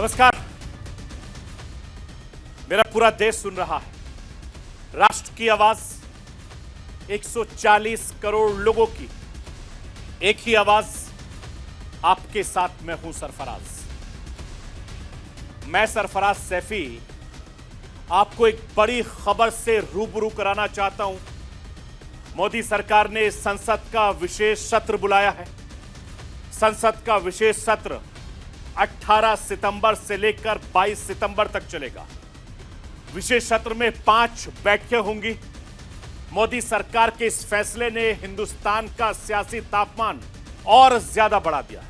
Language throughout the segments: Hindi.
नमस्कार। मेरा पूरा देश सुन रहा है। राष्ट्र की आवाज 140 करोड़ लोगों की एक ही आवाज, आपके साथ मैं हूं सरफराज। मैं सरफराज सैफी आपको एक बड़ी खबर से रूबरू कराना चाहता हूं। मोदी सरकार ने संसद का विशेष सत्र बुलाया है। संसद का विशेष सत्र 18 सितंबर से लेकर 22 सितंबर तक चलेगा। विशेष सत्र में 5 बैठकें होंगी। मोदी सरकार के इस फैसले ने हिंदुस्तान का सियासी तापमान और ज्यादा बढ़ा दिया है।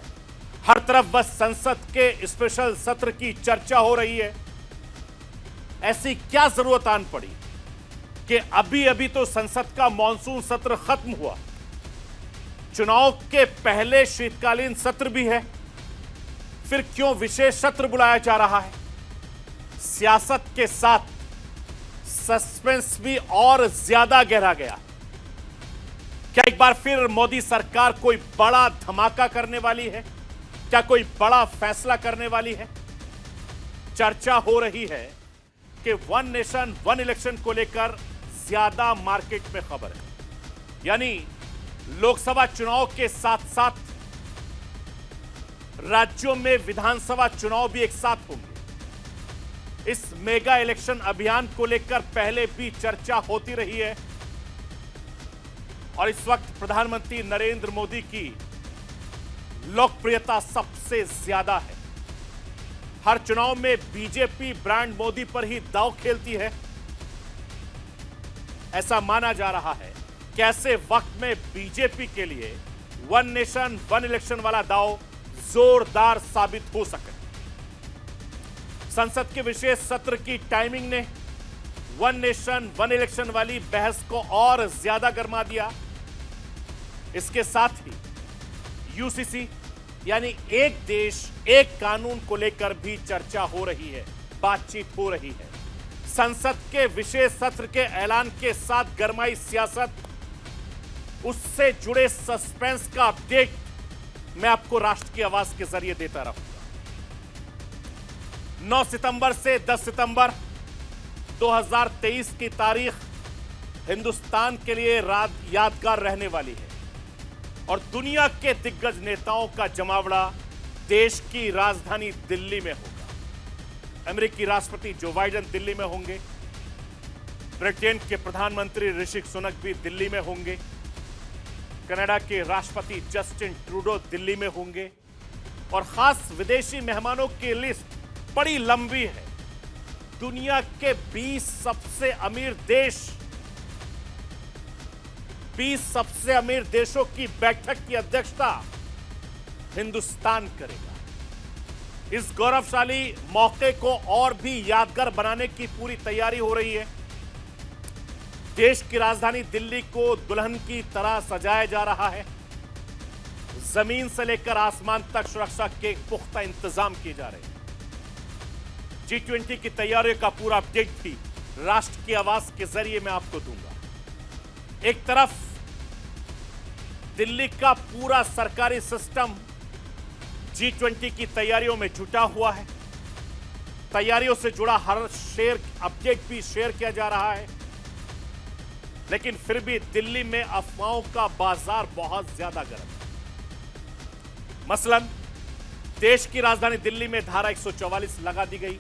हर तरफ बस संसद के स्पेशल सत्र की चर्चा हो रही है। ऐसी क्या जरूरत आन पड़ी कि अभी अभी तो संसद का मॉनसून सत्र खत्म हुआ, चुनाव के पहले शीतकालीन सत्र भी है, फिर क्यों विशेष सत्र बुलाया जा रहा है? सियासत के साथ सस्पेंस भी और ज्यादा गहरा गया। क्या एक बार फिर मोदी सरकार कोई बड़ा धमाका करने वाली है? क्या कोई बड़ा फैसला करने वाली है? चर्चा हो रही है कि वन नेशन वन इलेक्शन को लेकर ज्यादा मार्केट में खबर है। यानी लोकसभा चुनाव के साथ साथ राज्यों में विधानसभा चुनाव भी एक साथ होंगे। इस मेगा इलेक्शन अभियान को लेकर पहले भी चर्चा होती रही है और इस वक्त प्रधानमंत्री नरेंद्र मोदी की लोकप्रियता सबसे ज्यादा है। हर चुनाव में बीजेपी ब्रांड मोदी पर ही दांव खेलती है। ऐसा माना जा रहा है कि ऐसे वक्त में बीजेपी के लिए वन नेशन वन इलेक्शन वाला दांव जोरदार साबित हो सके। संसद के विशेष सत्र की टाइमिंग ने वन नेशन वन इलेक्शन वाली बहस को और ज्यादा गर्मा दिया। इसके साथ ही यूसीसी यानी एक देश एक कानून को लेकर भी चर्चा हो रही है, बातचीत हो रही है। संसद के विशेष सत्र के ऐलान के साथ गरमाई सियासत, उससे जुड़े सस्पेंस का अपडेट मैं आपको राष्ट्र की आवाज के जरिए देता रहूंगा। 9 सितंबर से 10 सितंबर 2023 की तारीख हिंदुस्तान के लिए यादगार रहने वाली है और दुनिया के दिग्गज नेताओं का जमावड़ा देश की राजधानी दिल्ली में होगा। अमेरिकी राष्ट्रपति जो बाइडेन दिल्ली में होंगे, ब्रिटेन के प्रधानमंत्री ऋषि सुनक भी दिल्ली में होंगे, कनाडा के राष्ट्रपति जस्टिन ट्रूडो दिल्ली में होंगे और खास विदेशी मेहमानों की लिस्ट बड़ी लंबी है। दुनिया के 20 सबसे अमीर देश, 20 सबसे अमीर देशों की बैठक की अध्यक्षता हिंदुस्तान करेगा। इस गौरवशाली मौके को और भी यादगार बनाने की पूरी तैयारी हो रही है। देश की राजधानी दिल्ली को दुल्हन की तरह सजाया जा रहा है। जमीन से लेकर आसमान तक सुरक्षा के पुख्ता इंतजाम किए जा रहे हैं। G20 की तैयारियों का पूरा अपडेट भी राष्ट्र की आवाज के जरिए मैं आपको दूंगा। एक तरफ दिल्ली का पूरा सरकारी सिस्टम G20 की तैयारियों में जुटा हुआ है। तैयारियों से जुड़ा हर अपडेट भी शेयर किया जा रहा है, लेकिन फिर भी दिल्ली में अफवाहों का बाजार बहुत ज्यादा गर्म है। मसलन देश की राजधानी दिल्ली में धारा 144 लगा दी गई।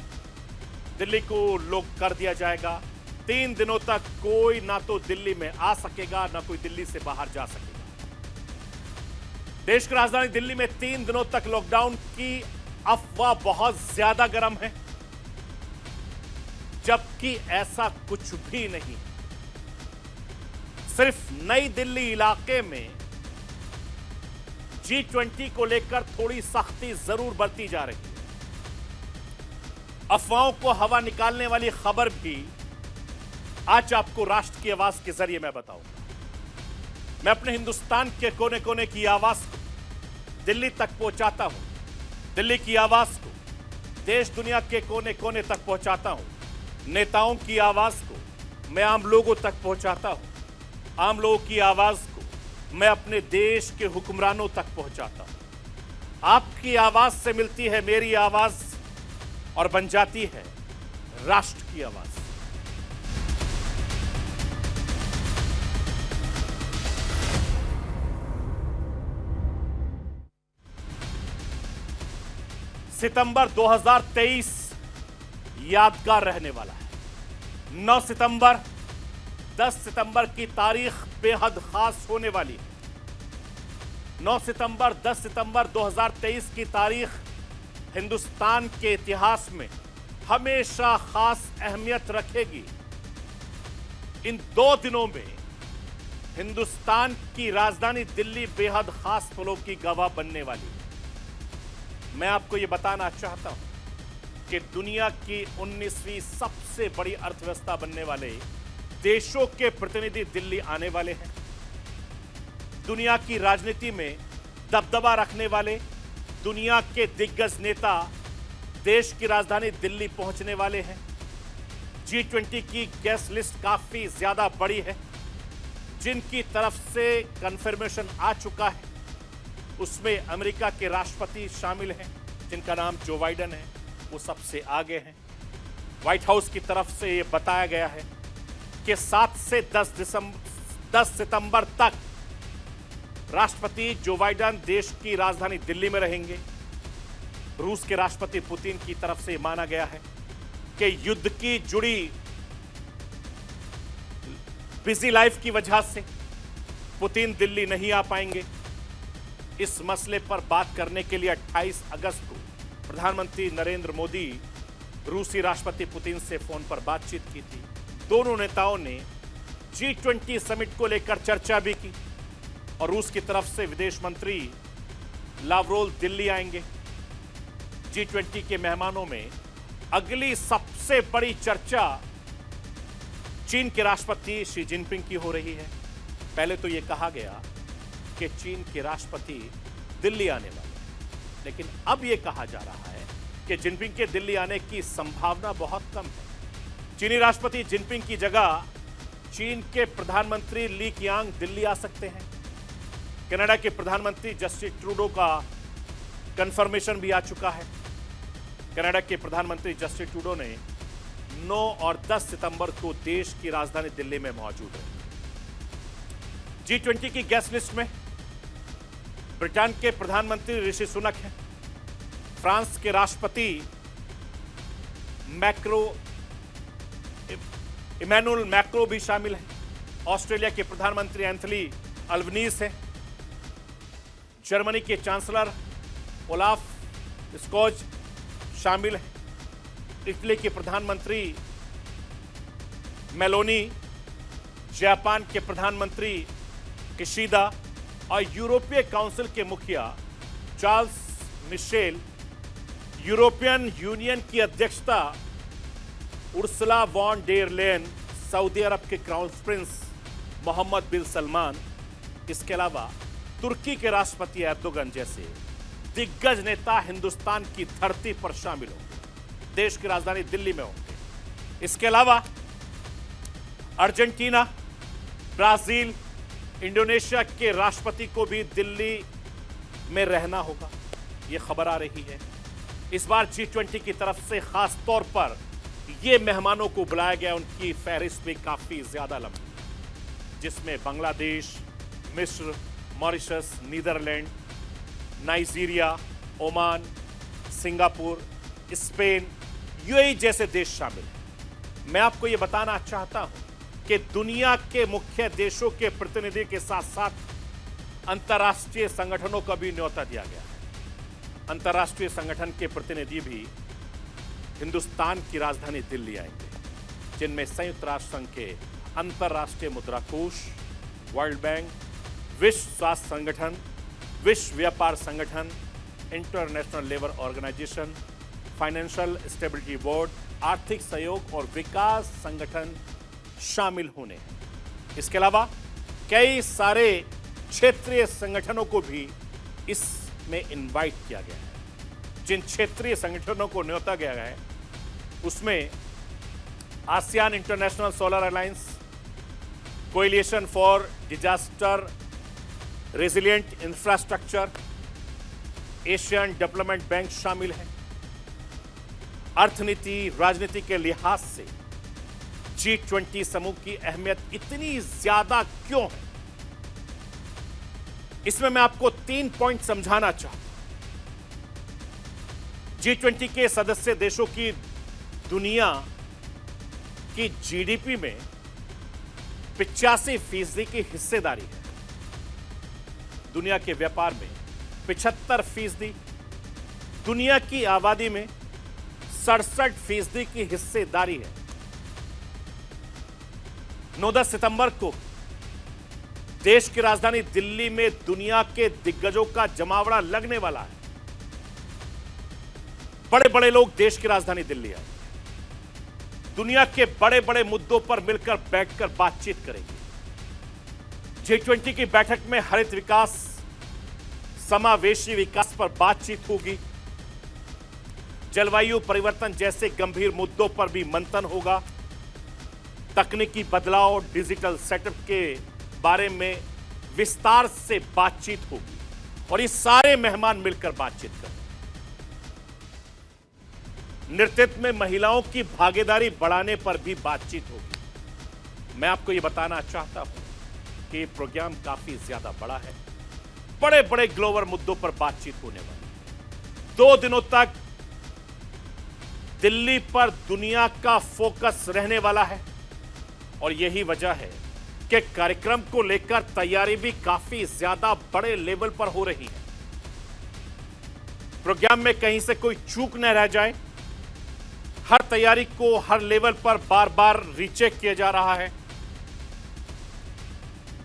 दिल्ली को लॉक कर दिया जाएगा। 3 दिनों तक कोई ना तो दिल्ली में आ सकेगा, ना कोई दिल्ली से बाहर जा सकेगा। देश की राजधानी दिल्ली में 3 दिनों तक लॉकडाउन की अफवाह बहुत ज्यादा गर्म है, जबकि ऐसा कुछ भी नहीं। सिर्फ नई दिल्ली इलाके में G20 को लेकर थोड़ी सख्ती जरूर बरती जा रही है। अफवाहों को हवा निकालने वाली खबर भी आज आपको राष्ट्र की आवाज के जरिए मैं बताऊंगा। मैं अपने हिंदुस्तान के कोने कोने की आवाज को दिल्ली तक पहुंचाता हूं। दिल्ली की आवाज को देश दुनिया के कोने कोने तक पहुंचाता हूं। नेताओं की आवाज को मैं आम लोगों तक पहुंचाता हूं। आम लोगों की आवाज को मैं अपने देश के हुक्मरानों तक पहुंचाता हूं। आपकी आवाज से मिलती है मेरी आवाज, और बन जाती है राष्ट्र की आवाज। सितंबर 2023 यादगार रहने वाला है। 9 सितंबर 10 सितंबर की तारीख बेहद खास होने वाली है। 9 सितंबर 10 सितंबर 2023 की तारीख हिंदुस्तान के इतिहास में हमेशा खास अहमियत रखेगी। इन 2 दिनों में हिंदुस्तान की राजधानी दिल्ली बेहद खास पलों की गवाह बनने वाली है। मैं आपको यह बताना चाहता हूं कि दुनिया की 19वीं सबसे बड़ी अर्थव्यवस्था बनने वाले देशों के प्रतिनिधि दिल्ली आने वाले हैं। दुनिया की राजनीति में दबदबा रखने वाले दुनिया के दिग्गज नेता देश की राजधानी दिल्ली पहुंचने वाले हैं। G20 की गेस्ट लिस्ट काफी ज्यादा बड़ी है। जिनकी तरफ से कंफर्मेशन आ चुका है उसमें अमेरिका के राष्ट्रपति शामिल हैं जिनका नाम जो बाइडेन है, वो सबसे आगे हैं। व्हाइट हाउस की तरफ से ये बताया गया है कि 7 से 10 सितंबर तक राष्ट्रपति जो बाइडेन देश की राजधानी दिल्ली में रहेंगे। रूस के राष्ट्रपति पुतिन की तरफ से माना गया है कि युद्ध की जुड़ी बिजी लाइफ की वजह से पुतिन दिल्ली नहीं आ पाएंगे। इस मसले पर बात करने के लिए 28 अगस्त को प्रधानमंत्री नरेंद्र मोदी रूसी राष्ट्रपति पुतिन से फोन पर बातचीत की थी। दोनों नेताओं ने G20 समिट को लेकर चर्चा भी की और रूस की तरफ से विदेश मंत्री लावरोव दिल्ली आएंगे। G20 के मेहमानों में अगली सबसे बड़ी चर्चा चीन के राष्ट्रपति शी जिनपिंग की हो रही है। पहले तो यह कहा गया कि चीन के राष्ट्रपति दिल्ली आने वाले हैं, लेकिन अब यह कहा जा रहा है कि जिनपिंग के दिल्ली आने की संभावना बहुत कम है। चीनी राष्ट्रपति जिनपिंग की जगह चीन के प्रधानमंत्री ली कीयांग दिल्ली आ सकते हैं। कनाडा के प्रधानमंत्री जस्टिन ट्रूडो का कंफर्मेशन भी आ चुका है। कनाडा के प्रधानमंत्री जस्टिन ट्रूडो ने 9 और 10 सितंबर को देश की राजधानी दिल्ली में मौजूद है। G20 की गेस्ट लिस्ट में ब्रिटेन के प्रधानमंत्री ऋषि सुनक हैं। फ्रांस के राष्ट्रपति इमैनुअल मैक्रो भी शामिल हैं। ऑस्ट्रेलिया के प्रधानमंत्री एंथनी अल्बनीज हैं। जर्मनी के चांसलर ओलाफ स्कोज शामिल हैं। इटली के प्रधानमंत्री मेलोनी, जापान के प्रधानमंत्री किशिदा और यूरोपीय काउंसिल के मुखिया चार्ल्स मिशेल, यूरोपियन यूनियन की अध्यक्षता Ursula von der Leyen, Saudi Arab के crown prince Mohammed bin Salman, इसके अलावा तुर्की के राष्ट्रपति एर्दोगन जैसे दिग्गज नेता हिंदुस्तान की धरती पर शामिल होंगे। देश की राजधानी दिल्ली में होंगे। इसके अलावा अर्जेंटीना, ब्राजील, इंडोनेशिया के राष्ट्रपति को भी दिल्ली में रहना होगा, यह खबर आ रही है। इस बार G20 की तरफ से खास तौर पर यह मेहमानों को बुलाया गया। उनकी फहरिस्त भी काफी ज्यादा लंबी है, जिसमें बांग्लादेश, मिस्र, Mauritius, Netherland, Nigeria, Oman, Singapore, Spain, UAE जैसे देश शामिल हैं। मैं आपको यह बताना चाहता हूं कि दुनिया के मुख्य देशों के प्रतिनिधि के साथ साथ अंतर्राष्ट्रीय संगठनों का भी न्योता दिया गया है। अंतर्राष्ट्रीय संगठन के प्रतिनिधि भी हिंदुस्तान की राजधानी दिल्ली आएंगे, जिनमें संयुक्त राष्ट्र संघ के अंतर्राष्ट्रीय मुद्रा कोष, वर्ल्ड बैंक, विश्व स्वास्थ्य संगठन, विश्व व्यापार संगठन, International Labour Organisation, Financial Stability Board, आर्थिक सहयोग और विकास संगठन शामिल होने हैं। इसके अलावा कई सारे क्षेत्रीय संगठनों को भी इसमें इनवाइट किया गया है। जिन क्षेत्रीय संगठनों को न्योता गया है उसमें ASEAN international solar alliance, coalition for disaster resilient infrastructure, Asian development bank शामिल हैं। अर्थनीति राजनीति के लिहाज से G20 समूह की अहमियत इतनी ज्यादा क्यों है, इसमें मैं आपको 3 पॉइंट समझाना चाहता हूं। G20 के सदस्य देशों की दुनिया की जीडीपी में 85% की हिस्सेदारी है। दुनिया के व्यापार में 75%, दुनिया की आबादी में 67% की हिस्सेदारी है। 9-10 सितंबर को देश की राजधानी दिल्ली में दुनिया के दिग्गजों का जमावड़ा लगने वाला है। बड़े बड़े लोग देश की राजधानी दिल्ली आए, दुनिया के बड़े बड़े मुद्दों पर मिलकर बैठकर बातचीत करेंगे। G20 की बैठक में हरित विकास, समावेशी विकास पर बातचीत होगी। जलवायु परिवर्तन जैसे गंभीर मुद्दों पर भी मंथन होगा। तकनीकी बदलाव, डिजिटल सेटअप के बारे में विस्तार से बातचीत होगी और ये सारे मेहमान मिलकर बातचीत करेंगे। नेतृत्व में महिलाओं की भागीदारी बढ़ाने पर भी बातचीत होगी। मैं आपको यह बताना चाहता हूं कि प्रोग्राम काफी ज्यादा बड़ा है। बड़े बड़े ग्लोबल मुद्दों पर बातचीत होने वाली है। 2 दिनों तक दिल्ली पर दुनिया का फोकस रहने वाला है और यही वजह है कि कार्यक्रम को लेकर तैयारी भी काफी ज्यादा बड़े लेवल पर हो रही है। प्रोग्राम में कहीं से कोई चूक न रह जाए, हर तैयारी को हर लेवल पर बार बार रीचेक किया जा रहा है,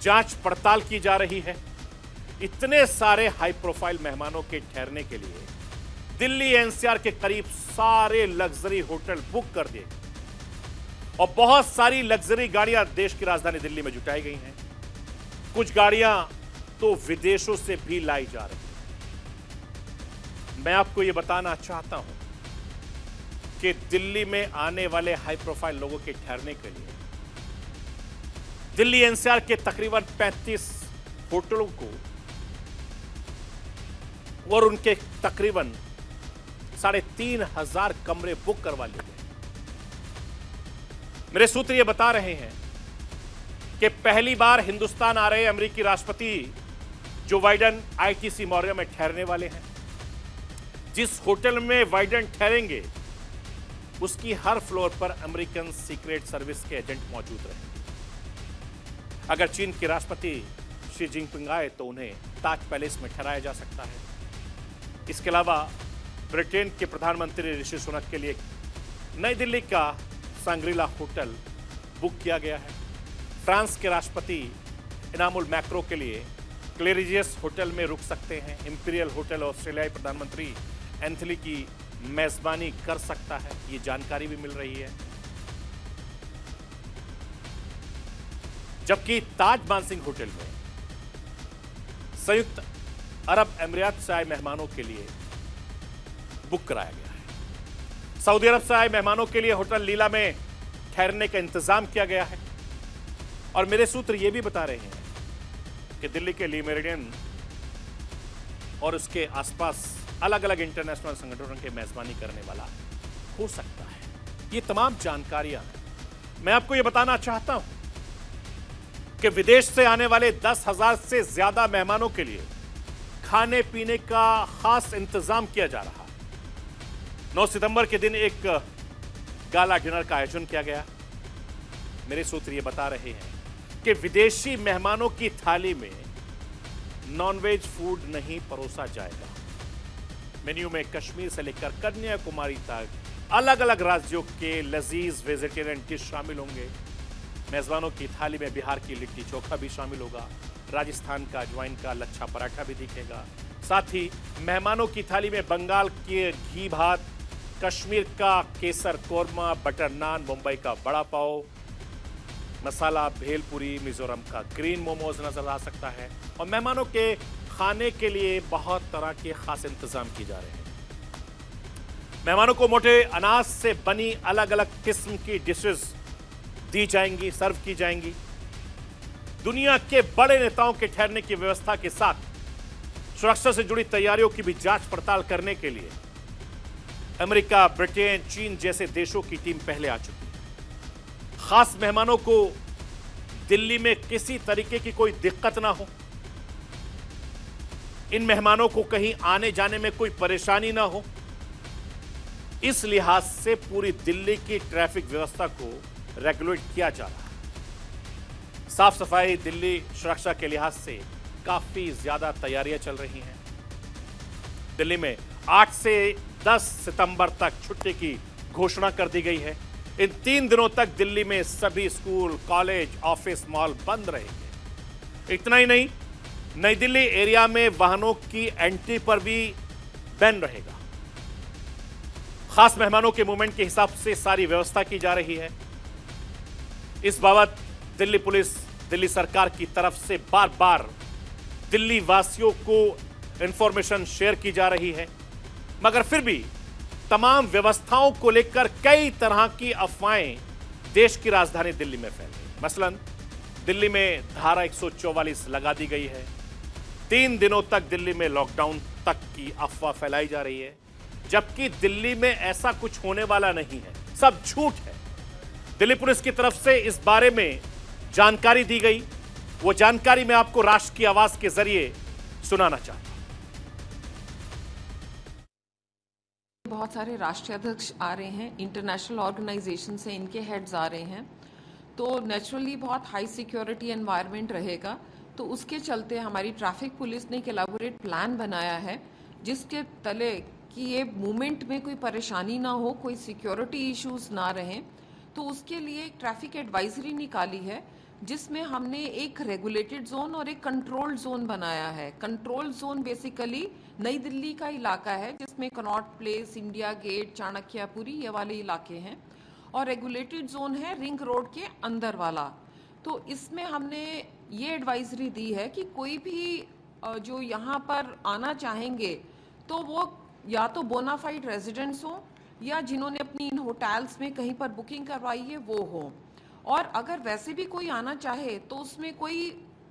जांच पड़ताल की जा रही है। इतने सारे हाई प्रोफाइल मेहमानों के ठहरने के लिए दिल्ली एनसीआर के करीब सारे लग्जरी होटल बुक कर दिए और बहुत सारी लग्जरी गाड़ियां देश की राजधानी दिल्ली में जुटाई गई हैं। कुछ गाड़ियां तो विदेशों से भी लाई जा रही हैं। मैं आपको यह बताना चाहता हूं कि दिल्ली में आने वाले हाई प्रोफाइल लोगों के ठहरने के लिए दिल्ली एनसीआर के तकरीबन 35 होटलों को और उनके तकरीबन 3,500 कमरे बुक करवा लिए गए। मेरे सूत्र यह बता रहे हैं कि पहली बार हिंदुस्तान आ रहे अमेरिकी राष्ट्रपति जो बाइडेन आईटीसी मॉरिया में ठहरने वाले हैं। जिस होटल में बाइडेन ठहरेंगे उसकी हर फ्लोर पर अमेरिकन सीक्रेट सर्विस के एजेंट मौजूद रहेंगे। अगर चीन के राष्ट्रपति शी जिनपिंग आए तो उन्हें ताज पैलेस में ठहराया जा सकता है। इसके अलावा ब्रिटेन के प्रधानमंत्री ऋषि सुनक के लिए नई दिल्ली का सांग्रीला होटल बुक किया गया है। फ्रांस के राष्ट्रपति इनामुल मैक्रो के लिए क्लेरिजियस होटल में रुक सकते हैं। इंपीरियल होटल ऑस्ट्रेलियाई प्रधानमंत्री एंथनी की मेजबानी कर सकता है, ये जानकारी भी मिल रही है। जबकि ताज मानसिंह होटल में संयुक्त अरब अमीरात से आए मेहमानों के लिए बुक कराया गया है। सऊदी अरब से आए मेहमानों के लिए होटल लीला में ठहरने का इंतजाम किया गया है। और मेरे सूत्र यह भी बता रहे हैं कि दिल्ली के ली मेरिडियन और उसके आसपास अलग अलग इंटरनेशनल संगठनों के मेजबानी करने वाला हो सकता है। ये तमाम जानकारियां हैं। मैं आपको यह बताना चाहता हूं कि विदेश से आने वाले 10,000 से ज्यादा मेहमानों के लिए खाने पीने का खास इंतजाम किया जा रहा है। 9 सितंबर के दिन एक गाला डिनर का आयोजन किया गया। मेरे सूत्र ये बता रहे हैं कि विदेशी मेहमानों की थाली में नॉनवेज फूड नहीं परोसा जाएगा। मेन्यू में कश्मीर से लेकर कन्याकुमारी तक अलग अलग राज्यों के लजीज वेजिटेरियन डिश शामिल होंगे। मेजबानों की थाली में बिहार की लिट्टी चोखा भी शामिल होगा, राजस्थान का अजवाइन का लच्छा पराठा भी दिखेगा। साथ ही मेहमानों की थाली में बंगाल के घी भात, कश्मीर का केसर कोरमा, बटर नान, मुंबई का बड़ा पाव, मसाला भेलपुरी, मिजोरम का ग्रीन मोमोज नजर आ सकता है। और मेहमानों के खाने के लिए बहुत तरह के खास इंतजाम किए जा रहे हैं। मेहमानों को मोटे अनाज से बनी अलग अलग किस्म की डिशेस दी जाएंगी, सर्व की जाएंगी। दुनिया के बड़े नेताओं के ठहरने की व्यवस्था के साथ सुरक्षा से जुड़ी तैयारियों की भी जांच पड़ताल करने के लिए अमेरिका, ब्रिटेन, चीन जैसे देशों की टीम पहले आ चुकी है। खास मेहमानों को दिल्ली में किसी तरीके की कोई दिक्कत ना हो, इन मेहमानों को कहीं आने जाने में कोई परेशानी ना हो, इस लिहाज से पूरी दिल्ली की ट्रैफिक व्यवस्था को रेगुलेट किया जा रहा है। साफ सफाई, दिल्ली सुरक्षा के लिहाज से काफी ज्यादा तैयारियां चल रही हैं। दिल्ली में 8 से 10 सितंबर तक छुट्टी की घोषणा कर दी गई है। इन 3 दिनों तक दिल्ली में सभी स्कूल, कॉलेज, ऑफिस, मॉल बंद रहेंगे। इतना ही नहीं, नई दिल्ली एरिया में वाहनों की एंट्री पर भी बैन रहेगा। खास मेहमानों के मूवमेंट के हिसाब से सारी व्यवस्था की जा रही है। इस बाबत दिल्ली पुलिस, दिल्ली सरकार की तरफ से बार बार दिल्ली वासियों को इंफॉर्मेशन शेयर की जा रही है, मगर फिर भी तमाम व्यवस्थाओं को लेकर कई तरह की अफवाहें देश की राजधानी दिल्ली में फैल रही। मसलन दिल्ली में धारा 144 लगा दी गई है। 3 दिनों तक दिल्ली में लॉकडाउन तक की अफवाह फैलाई जा रही है, जबकि दिल्ली में ऐसा कुछ होने वाला नहीं है, सब झूठ है। दिल्ली पुलिस की तरफ से इस बारे में जानकारी दी गई, वो जानकारी मैं आपको राष्ट्र की आवाज के जरिए सुनाना चाहता हूं। बहुत सारे राष्ट्रीय अध्यक्ष आ रहे हैं, इंटरनेशनल ऑर्गेनाइजेशन से इनके हेड्स आ रहे हैं, तो नेचुरली बहुत हाई सिक्योरिटी एनवायरनमेंट रहेगा। तो उसके चलते हमारी ट्रैफिक पुलिस ने एक एलाबोरेट प्लान बनाया है, जिसके तले कि ये मूवमेंट में कोई परेशानी ना हो, कोई सिक्योरिटी इश्यूज ना रहें। तो उसके लिए एक ट्रैफिक एडवाइजरी निकाली है, जिसमें हमने एक रेगुलेटेड जोन और एक कंट्रोल्ड जोन बनाया है। कंट्रोल जोन बेसिकली नई दिल्ली का इलाका है, जिसमें Connaught Place, India Gate, Chanakyapuri ये वाले इलाके हैं, और रेगुलेटेड जोन है रिंग रोड के अंदर वाला। तो इसमें हमने ये एडवाइजरी दी है कि कोई भी जो यहाँ पर आना चाहेंगे तो वो या तो बोनाफाइड रेजिडेंट्स हो, या जिन्होंने अपनी इन होटल्स में कहीं पर बुकिंग करवाई है वो हो। और अगर वैसे भी कोई आना चाहे तो उसमें कोई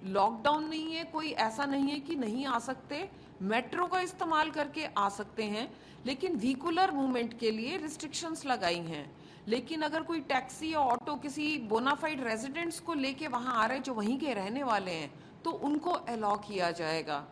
लॉकडाउन नहीं है, कोई ऐसा नहीं है कि नहीं आ सकते। मेट्रो का इस्तेमाल करके आ सकते हैं, लेकिन व्हीकुलर मूवमेंट के लिए रिस्ट्रिक्शंस लगाई हैं। लेकिन अगर कोई टैक्सी या ऑटो किसी बोनाफाइड रेजिडेंट्स को लेके वहां आ रहे हैं जो वहीं के रहने वाले हैं, तो उनको अलाउ किया जाएगा।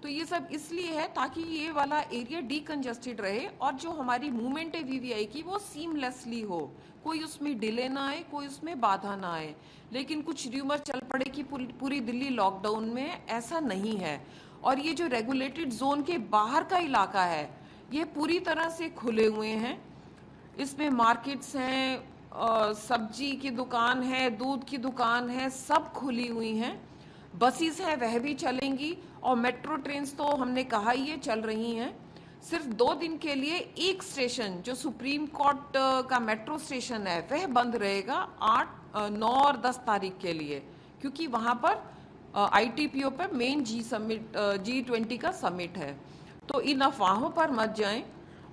तो ये सब इसलिए है ताकि ये वाला एरिया डीकंजेस्टेड रहे, और जो हमारी मूवमेंट है वीवीआई की वो सीमलेसली हो, कोई उसमें डिले ना आए, कोई उसमें बाधा ना आए। लेकिन कुछ र्यूमर चल पड़े कि पूरी दिल्ली लॉकडाउन में, ऐसा नहीं है। और ये जो रेगुलेटेड जोन के बाहर का इलाका है, ये पूरी तरह से खुले हुए हैं। इसमें मार्केट्स हैं, सब्जी की दुकान है, दूध की दुकान है, सब खुली हुई हैं। बसेस हैं वह भी चलेंगी, और मेट्रो ट्रेन्स तो हमने कहा ही है चल रही हैं। सिर्फ 2 दिन के लिए एक स्टेशन जो सुप्रीम कोर्ट का मेट्रो स्टेशन है वह बंद रहेगा 8, 9 और 10 तारीख के लिए, क्योंकि वहां पर ITPO पर मेन G20 का समिट है। तो इन अफवाहों पर मत जाएं।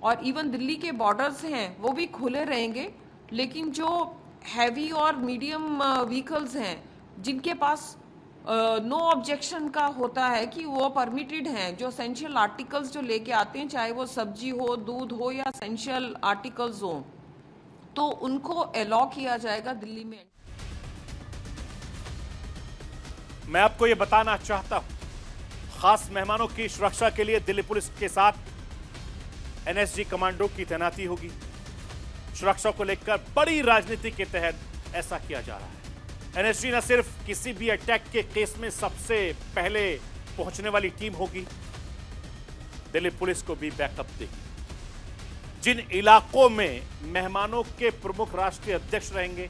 और इवन दिल्ली के बॉर्डर्स हैं वो भी खुले रहेंगे, लेकिन जो हैवी और मीडियम व्हीकल्स हैं जिनके पास नो ऑब्जेक्शन का होता है कि वो परमिटेड हैं, जो एसेंशियल आर्टिकल्स जो लेके आते हैं, चाहे वो सब्जी हो, दूध हो या एसेंशियल आर्टिकल्स हो, तो उनको अलाउ किया जाएगा दिल्ली में। मैं आपको ये बताना चाहता हूं, खास मेहमानों की सुरक्षा के लिए दिल्ली पुलिस के साथ NSG कमांडो की तैनाती होगी। सुरक्षा को लेकर बड़ी राजनीति के तहत ऐसा किया जा रहा है। NSG न सिर्फ किसी भी अटैक के केस में सबसे पहले पहुंचने वाली टीम होगी, दिल्ली पुलिस को भी बैकअप देगी। जिन इलाकों में मेहमानों के प्रमुख राष्ट्रीय अध्यक्ष रहेंगे,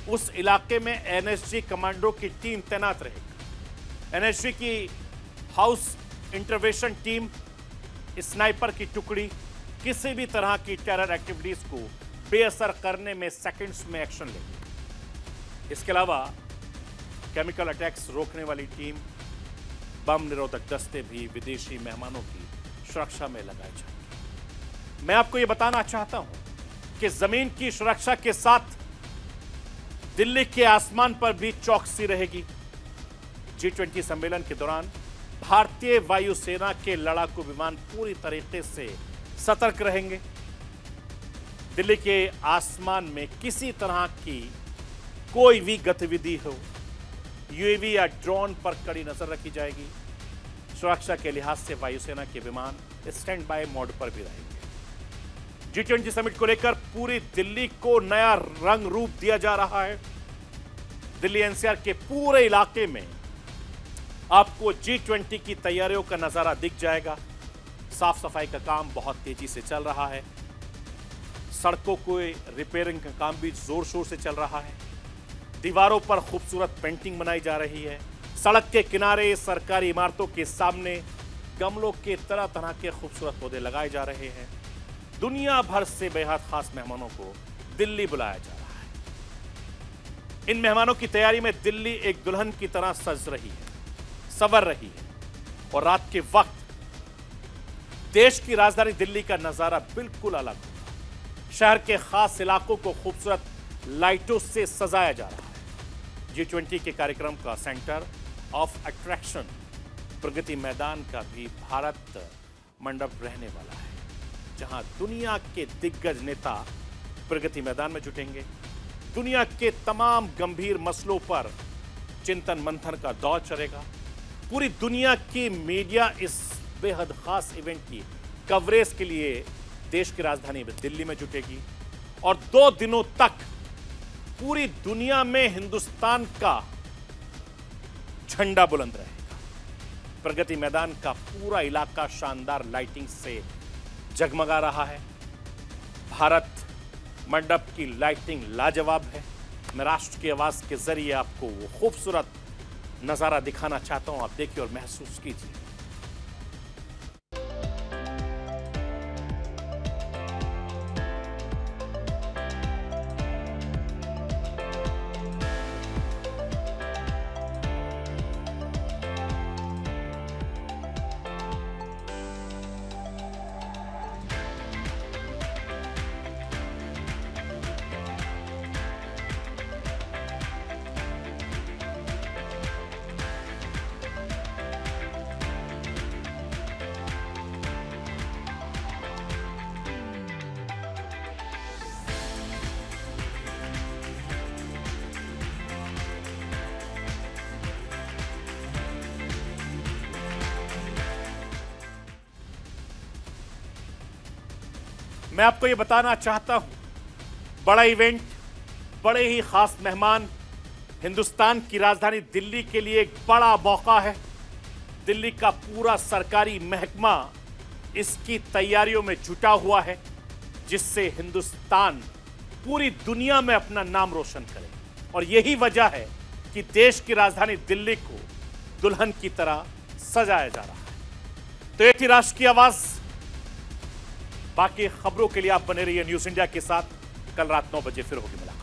उस इलाके में NSG कमांडो की टीम तैनात रहेगी। NSG की हाउस इंटरवेंशन टीम, स्नाइपर की टुकड़ी किसी भी तरह की टेरर एक्टिविटीज को बेअसर करने में सेकंड्स में एक्शन लेगी। इसके अलावा केमिकल अटैक्स रोकने वाली टीम, बम निरोधक दस्ते भी विदेशी मेहमानों की सुरक्षा में लगाए जाएंगे। मैं आपको यह बताना चाहता हूं कि जमीन की सुरक्षा के साथ दिल्ली के आसमान पर भी चौकसी रहेगी। G20 सम्मेलन के दौरान भारतीय वायुसेना के लड़ाकू विमान पूरी तरीके से सतर्क रहेंगे। दिल्ली के आसमान में किसी तरह की कोई भी गतिविधि हो, यूएवी या ड्रोन पर कड़ी नजर रखी जाएगी। सुरक्षा के लिहाज से वायुसेना के विमान स्टैंड बाय मोड पर भी रहेंगे। G20 समिट को लेकर पूरी दिल्ली को नया रंग रूप दिया जा रहा है। दिल्ली एनसीआर के पूरे इलाके में आपको G20 की तैयारियों का नजारा दिख जाएगा। साफ सफाई का काम बहुत तेजी से चल रहा है। सड़कों को रिपेयरिंग का काम भी जोर शोर से चल रहा है। दीवारों पर खूबसूरत पेंटिंग बनाई जा रही है। सड़क के किनारे, सरकारी इमारतों के सामने गमलों के तरह तरह के खूबसूरत पौधे लगाए जा रहे हैं। दुनिया भर से बेहद खास मेहमानों को दिल्ली बुलाया जा रहा है। इन मेहमानों की तैयारी में दिल्ली एक दुल्हन की तरह सज रही है, संवर रही है। और रात के वक्त देश की राजधानी दिल्ली का नजारा बिल्कुल अलग होगा। शहर के खास इलाकों को खूबसूरत लाइटों से सजाया जा रहा है। G20 के कार्यक्रम का centre of attraction Pragati Maidan का भी भारत मंडप रहने वाला है, जहां दुनिया के दिग्गज नेता प्रगति मैदान में जुटेंगे। दुनिया के तमाम गंभीर मसलों पर चिंतन मंथन का दौर चलेगा। पूरी दुनिया की मीडिया इस बेहद खास इवेंट की कवरेज के लिए देश की राजधानी दिल्ली में जुटेगी और 2 दिनों तक पूरी दुनिया में हिंदुस्तान का झंडा बुलंद रहेगा। प्रगति मैदान का पूरा इलाका शानदार लाइटिंग से जगमगा रहा है। भारत मंडप की लाइटिंग लाजवाब है। मैं राष्ट्र की आवाज के जरिए आपको वो खूबसूरत नजारा दिखाना चाहता हूं। आप देखिए और महसूस कीजिए। मैं आपको यह बताना चाहता हूं, बड़ा इवेंट, बड़े ही खास मेहमान, हिंदुस्तान की राजधानी दिल्ली के लिए एक बड़ा मौका है। दिल्ली का पूरा सरकारी महकमा इसकी तैयारियों में जुटा हुआ है, जिससे हिंदुस्तान पूरी दुनिया में अपना नाम रोशन करे। और यही वजह है कि देश की राजधानी दिल्ली को दुल्हन की तरह सजाया जा रहा है। तो ये थी राष्ट्र की आवाज। बाकी खबरों के लिए आप बने रहिए न्यूज़ इंडिया के साथ। कल रात 9 बजे फिर होगी मुलाकात।